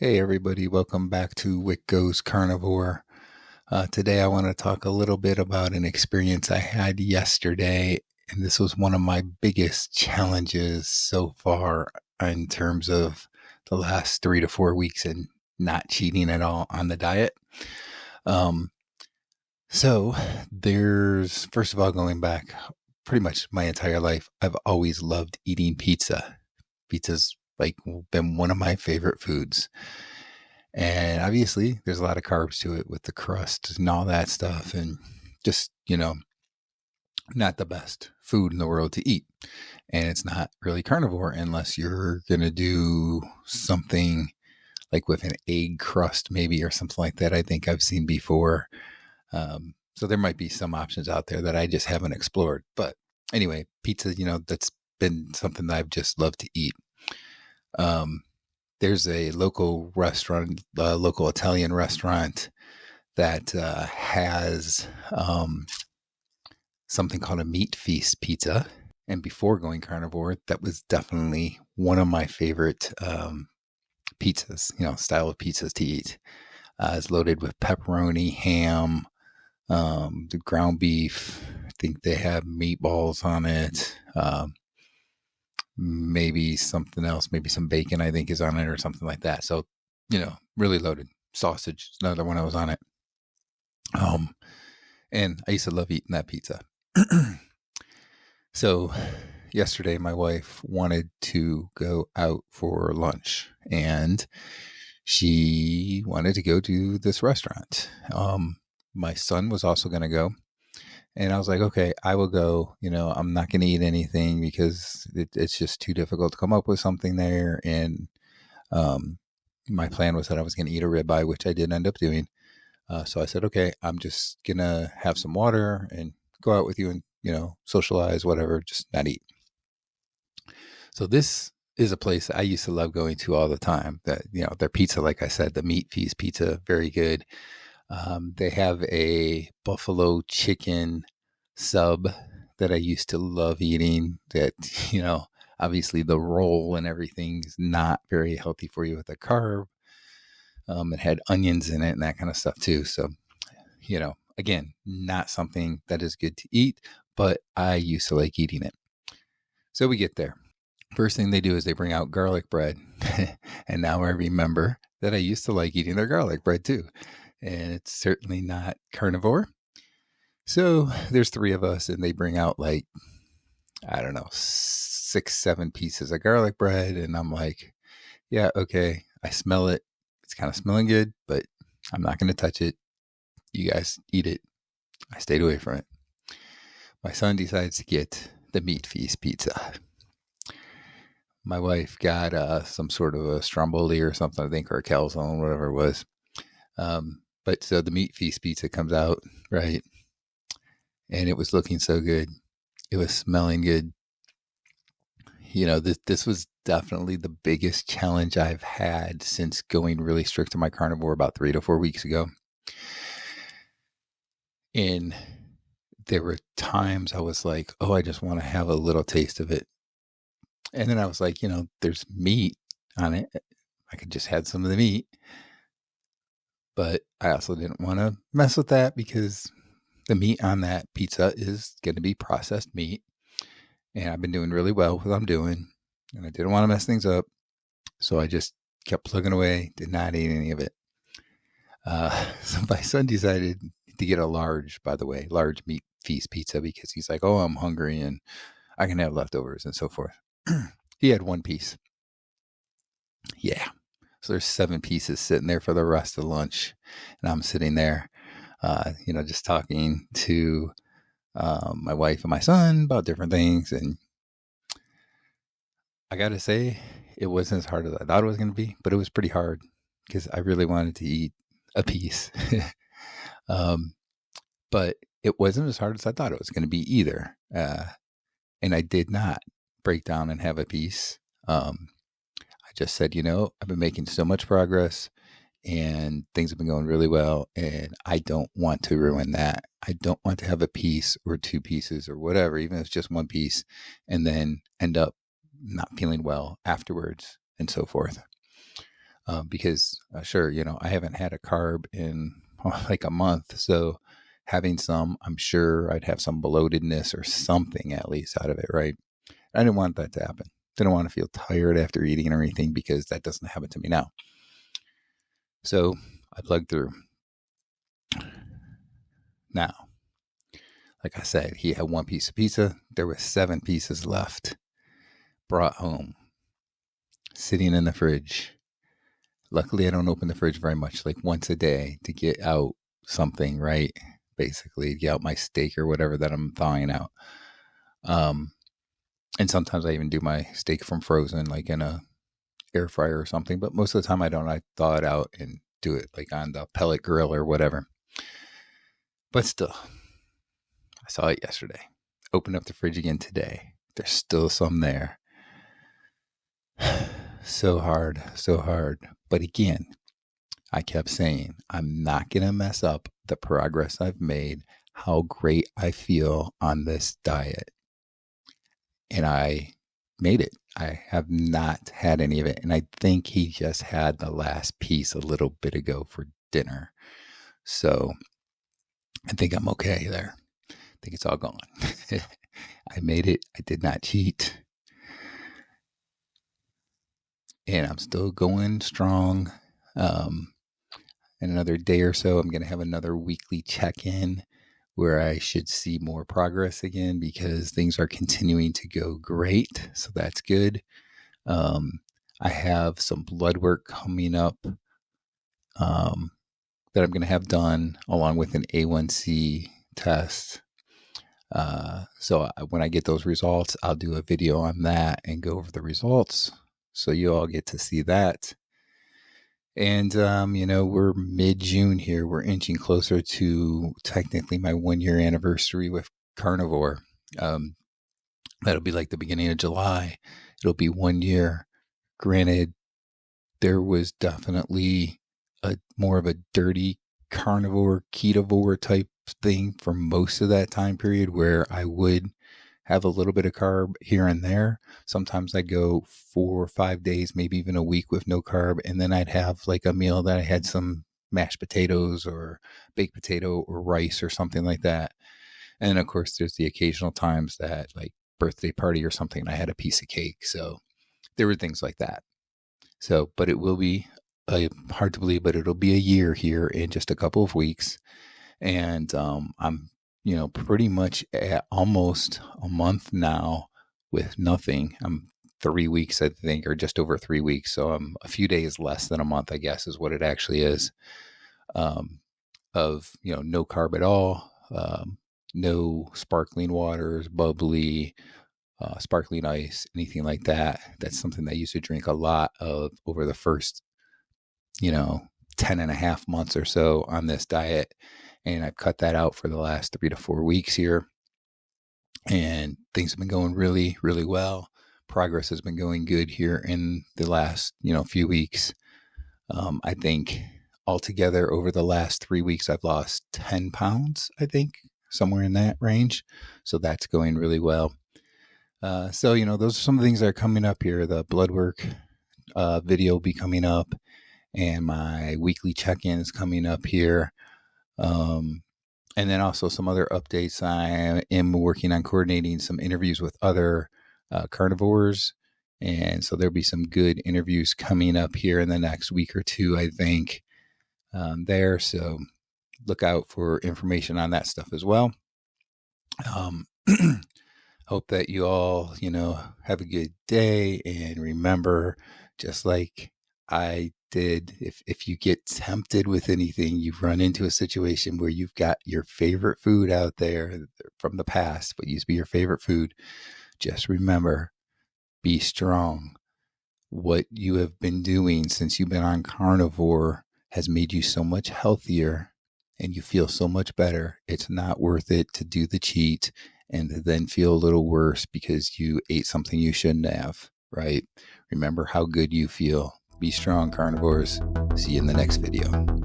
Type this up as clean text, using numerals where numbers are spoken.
Hey everybody, welcome back to Wick Goes Carnivore. Today I want to talk a little bit about an experience I had yesterday, and this was one of my biggest challenges so far in terms of the last 3 to 4 weeks and not cheating at all on the diet. Um, so there's, first of all, going back pretty much my entire life, I've always loved eating pizza. Pizza's like been one of my favorite foods. And obviously, there's a lot of carbs to it with the crust and all that stuff, and just, not the best food in the world to eat. And it's not really carnivore unless you're going to do something like with an egg crust, maybe, or something like that. I think I've seen before. So there might be some options out there that I just haven't explored. But anyway, pizza, that's been something that I've just loved to eat. There's a local restaurant, a local Italian restaurant that has something called a meat feast pizza. And before going carnivore, that was definitely one of my favorite pizzas, style of pizzas to eat. It's loaded with pepperoni, ham, the ground beef. I think they have meatballs on it. Maybe something else, maybe some bacon, I think, is on it or something like that. So, really loaded. Sausage is another one that was on it. And I used to love eating that pizza. So, yesterday, my wife wanted to go out for lunch and she wanted to go to this restaurant. My son was also going to go. And I was like, okay, I will go. I'm not going to eat anything because it's just too difficult to come up with something there. And my plan was that I was going to eat a ribeye, which I did end up doing. So I said, okay, I'm just going to have some water and go out with you and, socialize, whatever, just not eat. So this is a place that I used to love going to all the time. That, their pizza, like I said, the meat feast pizza, very good. They have a buffalo chicken sub that I used to love eating that, obviously the roll and everything is not very healthy for you with the carb. It had onions in it and that kind of stuff too. So, again, not something that is good to eat, but I used to like eating it. So we get there. First thing they do is they bring out garlic bread. And now I remember that I used to like eating their garlic bread too. And it's certainly not carnivore. So there's 3 of us, and they bring out like, I don't know, 6, 7 pieces of garlic bread. And I'm like, yeah, okay. I smell it. It's kind of smelling good, but I'm not going to touch it. You guys eat it. I stayed away from it. My son decides to get the meat feast pizza. My wife got some sort of a stromboli or something, I think, or a calzone, whatever it was. But so the meat feast pizza comes out, right? And it was looking so good. It was smelling good. This was definitely the biggest challenge I've had since going really strict to my carnivore about 3 to 4 weeks ago. And there were times I was like, oh, I just want to have a little taste of it. And then I was like, there's meat on it. I could just have some of the meat. But I also didn't want to mess with that because the meat on that pizza is going to be processed meat. And I've been doing really well with what I'm doing. And I didn't want to mess things up. So I just kept plugging away, did not eat any of it. So my son decided to get a large meat feast pizza because he's like, oh, I'm hungry and I can have leftovers and so forth. He had 1 piece. Yeah. So there's 7 pieces sitting there for the rest of lunch. And I'm sitting there, just talking to my wife and my son about different things. And I got to say, it wasn't as hard as I thought it was going to be, but it was pretty hard because I really wanted to eat a piece. But it wasn't as hard as I thought it was going to be either. And I did not break down and have a piece. I just said, I've been making so much progress and things have been going really well. And I don't want to ruin that. I don't want to have a piece or 2 pieces or whatever, even if it's just 1 piece, and then end up not feeling well afterwards and so forth. because sure, I haven't had a carb in like a month. So having some, I'm sure I'd have some bloatedness or something at least out of it, right? I didn't want that to happen. Didn't want to feel tired after eating or anything, because that doesn't happen to me now. So I plugged through. Now, like I said, he had one piece of pizza. There were 7 pieces left. Brought home. Sitting in the fridge. Luckily, I don't open the fridge very much, like once a day, to get out something, right? Basically, get out my steak or whatever that I'm thawing out. And sometimes I even do my steak from frozen, like in a air fryer or something. But most of the time I don't. I thaw it out and do it like on the pellet grill or whatever. But still, I saw it yesterday. Opened up the fridge again today. There's still some there. So hard. But again, I kept saying, I'm not going to mess up the progress I've made, how great I feel on this diet. And I made it. I have not had any of it. And I think he just had the last piece a little bit ago for dinner. So I think I'm okay there. I think it's all gone. I made it. I did not cheat. And I'm still going strong. In another day or so, I'm going to have another weekly check-in where I should see more progress again, because things are continuing to go great. So that's good. I have some blood work coming up that I'm going to have done, along with an A1C test. So when I get those results, I'll do a video on that and go over the results, so you all get to see that. And, we're mid-June here. We're inching closer to technically my 1-year anniversary with Carnivore. That'll be like the beginning of July. It'll be 1 year. Granted, there was definitely more of a dirty carnivore, ketovore type thing for most of that time period, where I would have a little bit of carb here and there. Sometimes I'd go 4 or 5 days, maybe even a week with no carb. And then I'd have like a meal that I had some mashed potatoes or baked potato or rice or something like that. And of course, there's the occasional times that, like birthday party or something, I had a piece of cake. So there were things like that. So, but it will be hard to believe, but it'll be a year here in just a couple of weeks. And I'm pretty much at almost a month now with nothing. I'm 3 weeks, I think, or just over 3 weeks. So I'm a few days less than a month, I guess, is what it actually is, of, no carb at all, no sparkling waters, bubbly, sparkling ice, anything like that. That's something that I used to drink a lot of over the first, 10 and a half months or so on this diet. And I've cut that out for the last 3 to 4 weeks here. And things have been going really, really well. Progress has been going good here in the last, few weeks. I think altogether over the last 3 weeks, I've lost 10 pounds, I think, somewhere in that range. So that's going really well. So, those are some of the things that are coming up here. The blood work video will be coming up, and my weekly check-in is coming up here. And then also some other updates. I am working on coordinating some interviews with other carnivores. And so there'll be some good interviews coming up here in the next week or two, I think, there. So look out for information on that stuff as well. Hope that you all, have a good day. And remember, just like I did, if you get tempted with anything, you've run into a situation where you've got your favorite food out there from the past, what used to be your favorite food, just remember, be strong. What you have been doing since you've been on carnivore has made you so much healthier, and you feel so much better. It's not worth it to do the cheat and then feel a little worse because you ate something you shouldn't have, right? Remember how good you feel. Be strong, carnivores. See you in the next video.